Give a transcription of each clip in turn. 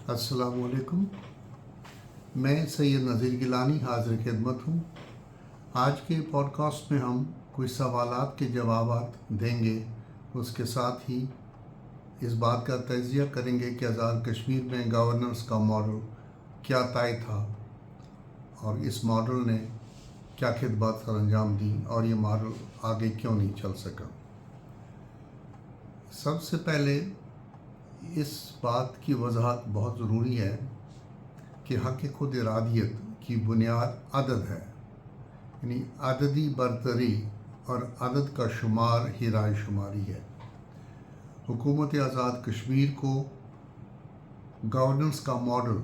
السلام علیکم. میں سید نذیر گیلانی حاضر خدمت ہوں. آج کے پوڈ کاسٹ میں ہم کچھ سوالات کے جوابات دیں گے. اس کے ساتھ ہی اس بات کا تجزیہ کریں گے کہ آزاد کشمیر میں گورننس کا ماڈل کیا طے تھا اور اس ماڈل نے کیا خدمات سر انجام دیں اور یہ ماڈل آگے کیوں نہیں چل سکا. سب سے پہلے اس بات کی وضاحت بہت ضروری ہے کہ حق خود ارادیت کی بنیاد عدد ہے، یعنی عددی برتری اور عدد کا شمار ہی رائے شماری ہے. حکومت آزاد کشمیر کو گورننس کا ماڈل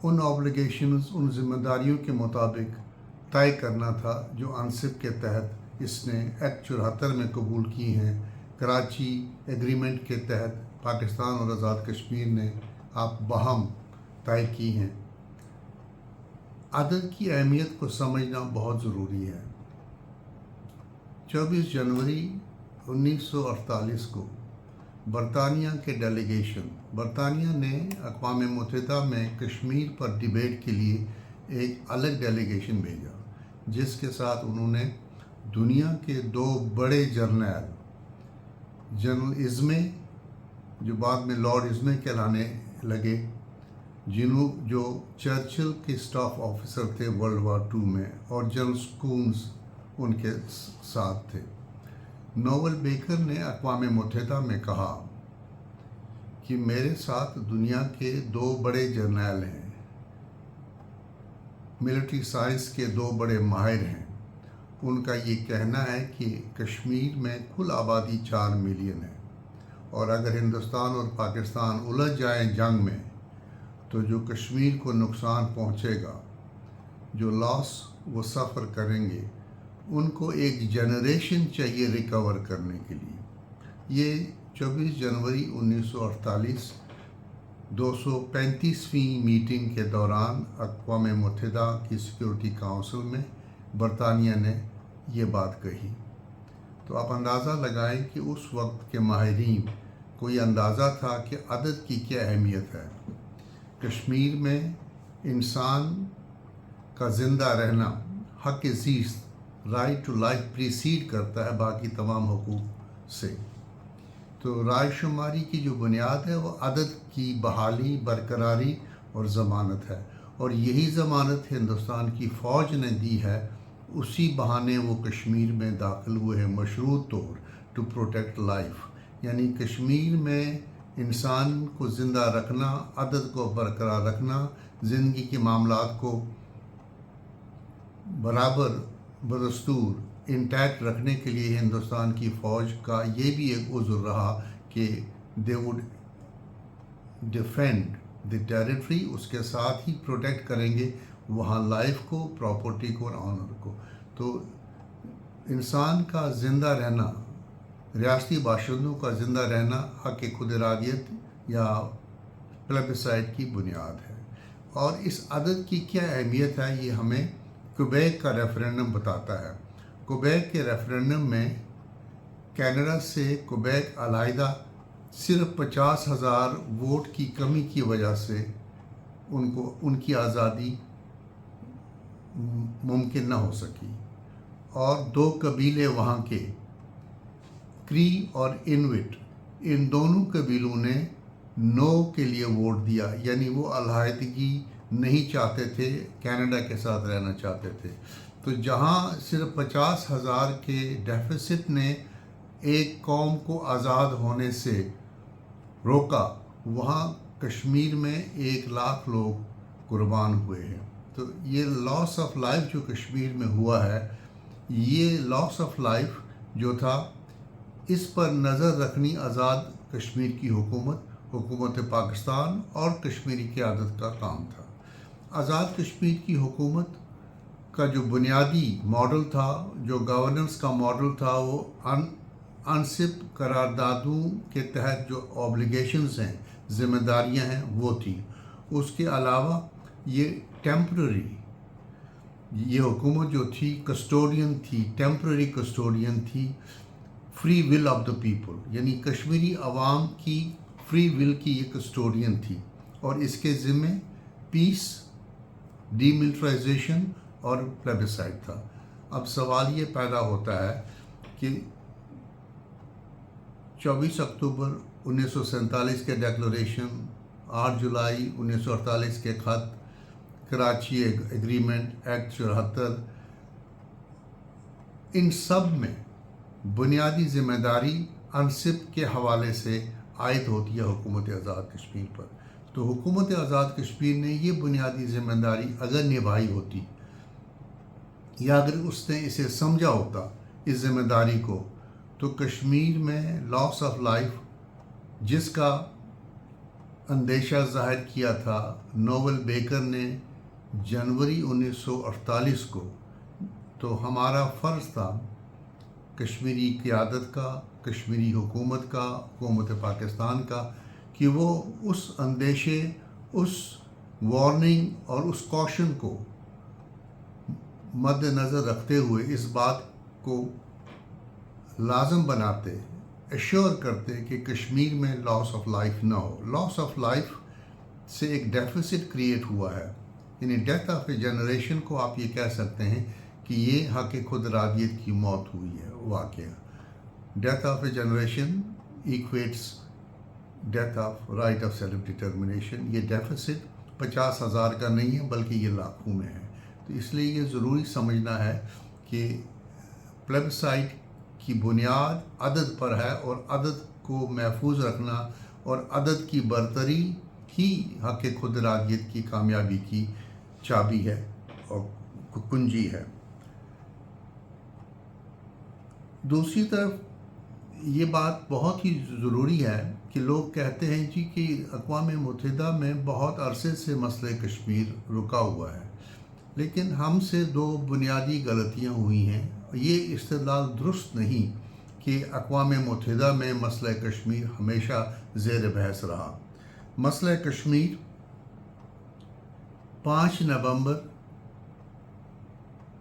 ان آبلیگیشنز، ان ذمہ داریوں کے مطابق طے کرنا تھا جو انصب کے تحت اس نے ایکٹ 74 میں قبول کی ہیں. کراچی ایگریمنٹ کے تحت پاکستان اور آزاد کشمیر نے آپ باہم طے کی ہیں. عدد کی اہمیت کو سمجھنا بہت ضروری ہے. 24 جنوری 1948 کو برطانیہ کے ڈیلیگیشن، برطانیہ نے اقوام متحدہ میں کشمیر پر ڈیبیٹ کے لیے ایک الگ ڈیلیگیشن بھیجا، جس کے ساتھ انہوں نے دنیا کے دو بڑے جرنیل، جنرل ازمے جو بعد میں لارڈ ازمے کہلانے لگے، جو چرچل کے اسٹاف آفیسر تھے ورلڈ وار 2 میں، اور جنرل سکونز ان کے ساتھ تھے. نوول بیکر نے اقوام متحدہ میں کہا کہ میرے ساتھ دنیا کے دو بڑے جرنیل ہیں، ملٹری سائنس کے دو بڑے ماہر ہیں. ان کا یہ کہنا ہے کہ کشمیر میں کل آبادی 4 ملین ہے، اور اگر ہندوستان اور پاکستان الجھ جائیں جنگ میں تو جو کشمیر کو نقصان پہنچے گا، جو لاس وہ سفر کریں گے، ان کو ایک جنریشن چاہیے ریکور کرنے کے لیے. یہ 24 جنوری 1948 235ویں میٹنگ کے دوران اقوام متحدہ کی سیکورٹی کونسل میں برطانیہ نے یہ بات کہی. تو آپ اندازہ لگائیں کہ اس وقت کے ماہرین کو یہ اندازہ تھا کہ عدد کی کیا اہمیت ہے. کشمیر میں انسان کا زندہ رہنا، حق زیست، رائٹ ٹو لائف پریسیڈ کرتا ہے باقی تمام حقوق سے. تو رائے شماری کی جو بنیاد ہے وہ عدد کی بحالی، برقراری اور ضمانت ہے، اور یہی ضمانت ہندوستان کی فوج نے دی ہے. اسی بہانے وہ کشمیر میں داخل ہوئے ہیں مشروط طور ٹو پروٹیکٹ لائف، یعنی کشمیر میں انسان کو زندہ رکھنا، عدد کو برقرار رکھنا، زندگی کے معاملات کو برابر بدستور انٹیکٹ رکھنے کے لیے ہندوستان کی فوج کا یہ بھی ایک عذر رہا کہ they would defend the territory, اس کے ساتھ ہی پروٹیکٹ کریں گے وہاں لائف کو، پراپرٹی کو اور آنر کو. تو انسان کا زندہ رہنا، ریاستی باشندوں کا زندہ رہنا حق خود ارادیت یا پلیبسائٹ کی بنیاد ہے. اور اس عدد کی کیا اہمیت ہے یہ ہمیں کیوبیک کا ریفرینڈم بتاتا ہے. کیوبیک کے ریفرینڈم میں کینیڈا سے کیوبیک علیحدہ صرف 50,000 ووٹ کی کمی کی وجہ سے ان کی آزادی ممکن نہ ہو سکی، اور 2 قبیلے وہاں کے، کری اور انوٹ، ان دونوں قبیلوں نے نو کے لیے ووٹ دیا، یعنی وہ علیحدگی نہیں چاہتے تھے، کینیڈا کے ساتھ رہنا چاہتے تھے. تو جہاں صرف 50,000 کے ڈیفیسٹ نے ایک قوم کو آزاد ہونے سے روکا، وہاں کشمیر میں 1,00,000 لوگ قربان ہوئے ہیں. تو یہ لاس آف لائف جو کشمیر میں ہوا ہے، یہ لاس آف لائف جو تھا، اس پر نظر رکھنی آزاد کشمیر کی حکومت پاکستان اور کشمیری قیادت کا کام تھا. آزاد کشمیر کی حکومت کا جو بنیادی ماڈل تھا، جو گورننس کا ماڈل تھا، وہ انصب قراردادوں کے تحت جو آبلیگیشنز ہیں، ذمہ داریاں ہیں، وہ تھیں. اس کے علاوہ یہ ٹیمپرری، یہ حکومت جو تھی کسٹوڈین تھی، ٹیمپرری کسٹوڈین تھی free will of the people, یعنی کشمیری عوام کی فری ول کی یہ کسٹوڈین تھی. اور اس کے ذمے پیس، ڈی ملٹرائزیشن اور پلیبسائٹ تھا۔ اب سوال یہ پیدا ہوتا ہے کہ 24 اکتوبر 1947 کے ڈیکلریشن، 8 جولائی 1948 کے خط، کراچی ایگریمنٹ، ایکٹ 74، ان سب میں بنیادی ذمہ داری انصب کے حوالے سے عائد ہوتی ہے حکومت آزاد کشمیر پر۔ تو حکومت آزاد کشمیر نے یہ بنیادی ذمہ داری اگر نبھائی ہوتی، یا اگر اس نے اسے سمجھا ہوتا اس ذمہ داری کو، تو کشمیر میں لاس آف لائف جس کا اندیشہ ظاہر کیا تھا نوول بیکر نے جنوری 1948 کو، تو ہمارا فرض تھا کشمیری قیادت کا، کشمیری حکومت کا، حکومت پاکستان کا، کہ وہ اس اندیشے، اس وارننگ اور اس کوشن کو مد نظر رکھتے ہوئے اس بات کو لازم بناتے، ایشور کرتے کہ کشمیر میں لاس آف لائف نہ ہو۔ لاس آف لائف سے ایک ڈیفیسٹ کریٹ ہوا ہے، یعنی ڈیتھ آف اے جنریشن کو آپ یہ کہہ سکتے ہیں کہ یہ حق خود ارادیت کی موت ہوئی ہے واقعہ۔ Death of a generation equates death of right of self determination. یہ ڈیفیسٹ 50,000 کا نہیں ہے بلکہ یہ لاکھوں میں ہے۔ تو اس لیے یہ ضروری سمجھنا ہے کہ پلیبسائٹ کی بنیاد عدد پر ہے، اور عدد کو محفوظ رکھنا اور عدد کی برتری ہی حق خود ارادیت کی کامیابی کی چابی ہے اور کنجی ہے۔ دوسری طرف یہ بات بہت ہی ضروری ہے کہ لوگ کہتے ہیں جی کہ اقوام متحدہ میں بہت عرصے سے مسئلہ کشمیر رکا ہوا ہے، لیکن ہم سے دو بنیادی غلطیاں ہوئی ہیں۔ یہ استدلال درست نہیں کہ اقوام متحدہ میں مسئلہ کشمیر ہمیشہ زیر بحث رہا۔ مسئلہ کشمیر 5 نومبر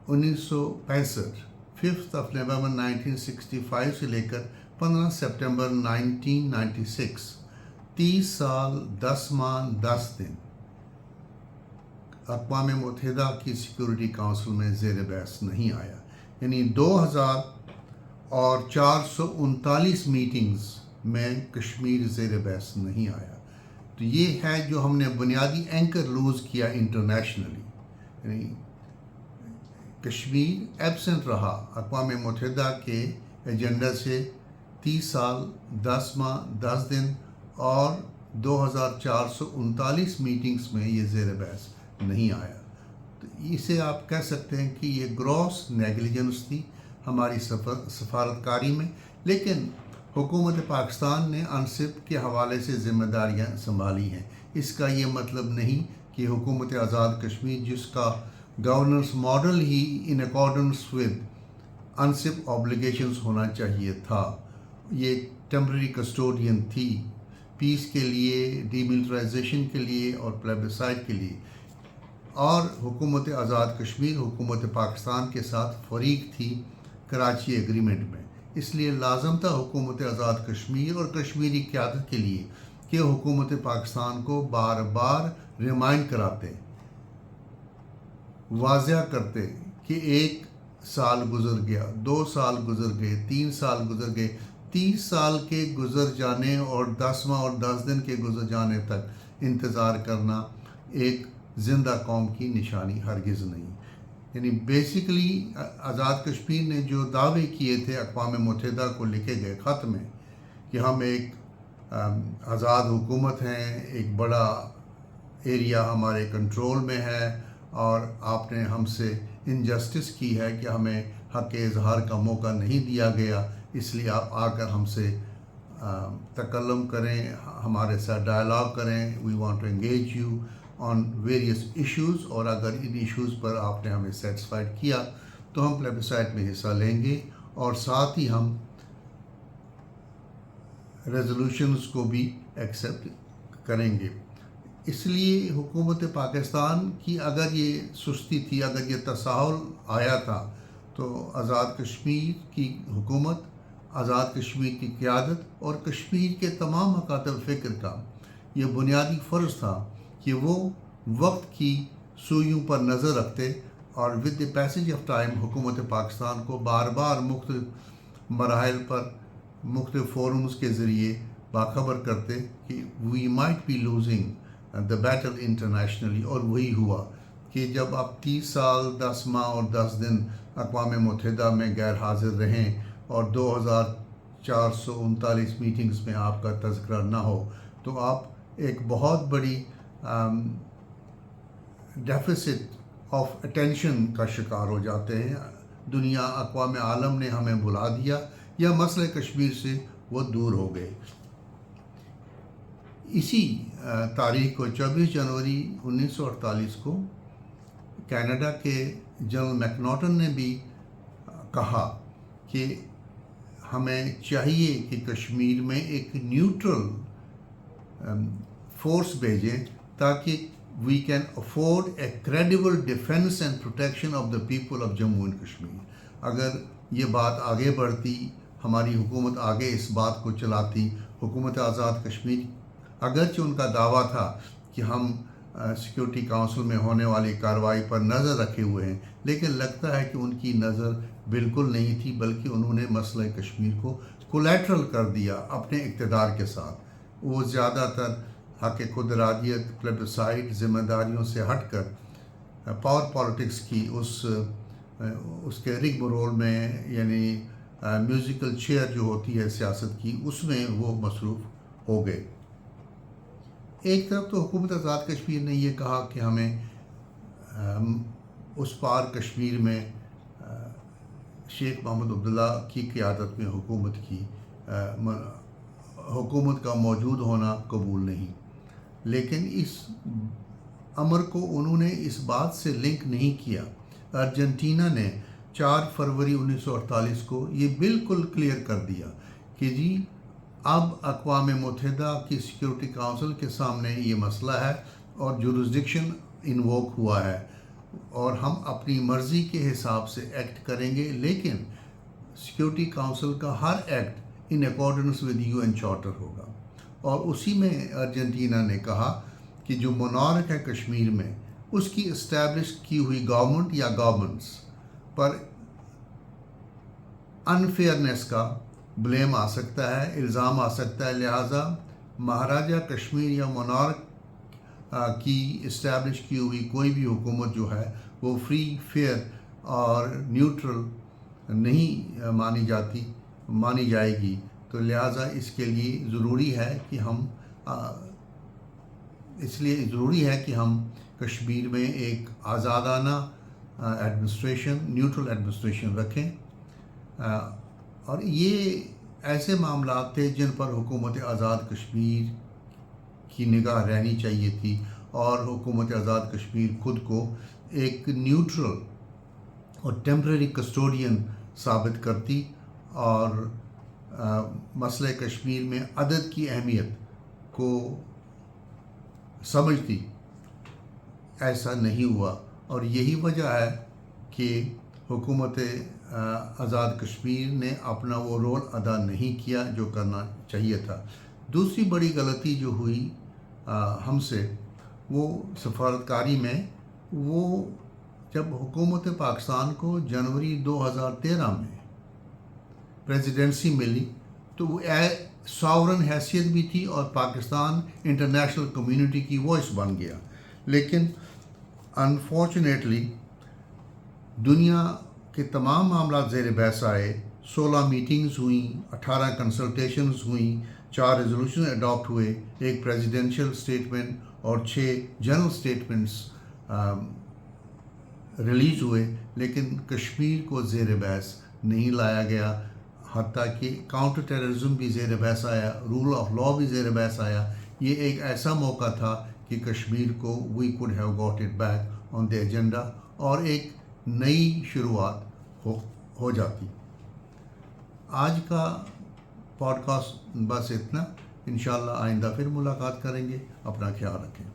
1965، 5 نومبر 1965 سے لے کر 15 سپٹمبر 1996، 30 سال 10 ماہ 10 دن اقوام متحدہ کی سیکورٹی کونسل میں زیر بحث نہیں آیا، یعنی 2439 میٹنگز میں کشمیر زیر بحث نہیں آیا۔ تو یہ ہے جو ہم نے بنیادی اینکر لوز کیا انٹرنیشنلی، یعنی کشمیر ایبسنٹ رہا اقوام متحدہ کے ایجنڈا سے 30 سال 10 ماہ 10 دن، اور 2439 میٹنگز میں یہ زیر بحث نہیں آیا۔ تو اسے آپ کہہ سکتے ہیں کہ یہ گراس نیگلیجنس تھی ہماری سفارتکاری میں، لیکن حکومت پاکستان نے انصب کے حوالے سے ذمہ داریاں سنبھالی ہیں۔ اس کا یہ مطلب نہیں کہ حکومت آزاد کشمیر، جس کا گورننس ماڈل ہی ان اکارڈنس ود انصب آبلیگیشنز ہونا چاہیے تھا، یہ ٹیمپرری کسٹوڈین تھی پیس کے لیے، ڈی ملٹرائزیشن کے لیے اور پلیبسائٹ کے لیے، اور حکومت آزاد کشمیر حکومت پاکستان کے ساتھ فریق تھی کراچی ایگریمنٹ میں۔ اس لیے لازم تھا حکومت آزاد کشمیر اور کشمیری قیادت کے لیے کہ حکومت پاکستان کو بار بار ریمائنڈ کراتے، واضح کرتے کہ 1 سال گزر گیا، 2 سال گزر گئے، 3 سال گزر گئے، 30 سال کے گزر جانے اور 10 ماہ اور 10 دن کے گزر جانے تک انتظار کرنا ایک زندہ قوم کی نشانی ہرگز نہیں۔ یعنی بیسیکلی آزاد کشمیر نے جو دعوے کیے تھے اقوام متحدہ کو لکھے گئے خط میں کہ ہم ایک آزاد حکومت ہیں، ایک بڑا ایریا ہمارے کنٹرول میں ہے، اور آپ نے ہم سے انجسٹس کی ہے کہ ہمیں حق اظہار کا موقع نہیں دیا گیا، اس لیے آپ آ کر ہم سے تکلم کریں، ہمارے ساتھ ڈائلاگ کریں، we want to engage you on various issues, اور اگر ان ایشوز پر آپ نے ہمیں سیٹسفائڈ کیا تو ہم پلیبسائٹ میں حصہ لیں گے، اور ساتھ ہی ہم ریزولوشنز کو بھی ایکسیپٹ کریں گے۔ اس لیے حکومت پاکستان کی اگر یہ سستی تھی، اگر یہ تساہل آیا تھا، تو آزاد کشمیر کی حکومت، آزاد کشمیر کی قیادت اور کشمیر کے تمام مکاتب فکر کا یہ بنیادی فرض تھا کہ وہ وقت کی سوئیوں پر نظر رکھتے اور with the passage of time حکومت پاکستان کو بار بار مختلف مراحل پر مختلف فورمز کے ذریعے باخبر کرتے کہ we might be losing the battle internationally. اور وہی ہوا کہ جب آپ 30 سال 10 ماہ اور 10 دن اقوام متحدہ میں غیر حاضر رہیں اور 2439 میٹنگز میں آپ کا تذکرہ نہ ہو تو آپ ایک بہت بڑی ڈیفیسٹ آف اٹینشن کا شکار ہو جاتے ہیں. دنیا اقوام عالم نے ہمیں بلا دیا یا مسئلہ کشمیر سے وہ دور ہو گئے. اسی تاریخ کو 24 جنوری 1948 کو کینیڈا کے جنرل میکناٹن نے بھی کہا کہ ہمیں چاہیے کہ کشمیر میں ایک نیوٹرل فورس بھیجیں تاکہ we can afford a credible defence and protection of the people of Jammu and Kashmir. اگر یہ بات آگے بڑھتی، ہماری حکومت آگے اس بات کو چلاتی، حکومت آزاد کشمیر اگرچہ ان کا دعویٰ تھا کہ ہم سیکورٹی کونسل میں ہونے والی کارروائی پر نظر رکھے ہوئے ہیں، لیکن لگتا ہے کہ ان کی نظر بالکل نہیں تھی، بلکہ انہوں نے مسئلہ کشمیر کو کولیٹرل کر دیا اپنے اقتدار کے ساتھ. وہ زیادہ تر حق خود ارادیت، پلیبسائٹ، ذمہ داریوں سے ہٹ کر پاور پالیٹکس کی اس کے رگ رول میں، یعنی میوزیکل چیئر جو ہوتی ہے سیاست کی، اس میں وہ مصروف ہو گئے. ایک طرف تو حکومت آزاد کشمیر نے یہ کہا کہ ہمیں اس پار کشمیر میں شیخ محمد عبداللہ کی قیادت میں حکومت کا موجود ہونا قبول نہیں، لیکن اس امر کو انہوں نے اس بات سے لنک نہیں کیا. ارجنٹینا نے 4 فروری 1948 کو یہ بالکل کلیئر کر دیا کہ جی اب اقوام متحدہ کی سیکورٹی کونسل کے سامنے یہ مسئلہ ہے اور جورسڈکشن انووک ہوا ہے اور ہم اپنی مرضی کے حساب سے ایکٹ کریں گے، لیکن سیکورٹی کونسل کا ہر act in accordance with UN charter ہوگا. اور اسی میں ارجنٹینا نے کہا کہ جو مونارک ہے کشمیر میں، اس کی اسٹیبلش کی ہوئی گورنمنٹ یا گورنمنٹس پر انفیئرنیس کا بلیم آ سکتا ہے، الزام آ سکتا ہے. لہٰذا مہاراجہ کشمیر یا مونارک کی اسٹیبلش کی ہوئی کوئی بھی حکومت جو ہے وہ فری، فیئر اور نیوٹرل نہیں مانی جائے گی. تو لہٰذا اس کے لیے ضروری ہے کہ ہم کشمیر میں ایک آزادانہ ایڈمنسٹریشن، نیوٹرل ایڈمنسٹریشن رکھیں. اور یہ ایسے معاملات تھے جن پر حکومت آزاد کشمیر کی نگاہ رہنی چاہیے تھی، اور حکومت آزاد کشمیر خود کو ایک نیوٹرل اور ٹیمپرری کسٹوڈین ثابت کرتی اور مسئلہ کشمیر میں عدد کی اہمیت کو سمجھتی. ایسا نہیں ہوا، اور یہی وجہ ہے کہ حکومت آزاد کشمیر نے اپنا وہ رول ادا نہیں کیا جو کرنا چاہیے تھا. دوسری بڑی غلطی جو ہوئی ہم سے وہ سفارتکاری میں، وہ جب حکومت پاکستان کو جنوری 2013 میں پریزیڈنسی ملی تو وہ ساورن حیثیت بھی تھی اور پاکستان انٹرنیشنل کمیونٹی کی وائس بن گیا. لیکن انفارچونیٹلی دنیا کے تمام معاملات زیر بحث آئے. 16 میٹنگز ہوئیں، 18 کنسلٹیشنز ہوئیں، 4 ریزولوشن اڈاپٹ ہوئے، 1 پریزیڈنشل اسٹیٹمنٹ اور 6 جنرل اسٹیٹمنٹس ریلیز ہوئے، لیکن کشمیر کو زیر بحث نہیں لایا گیا. حتیٰ کہ کاؤنٹر ٹیررزم بھی زیر بحث آیا، رول آف لا بھی زیر بحث آیا. یہ ایک ایسا موقع تھا کہ کشمیر کو we could have got it back on the agenda اور ایک نئی شروعات ہو جاتی. آج کا پوڈ کاسٹ بس اتنا. انشاءاللہ آئندہ پھر ملاقات کریں گے. اپنا خیال رکھیں.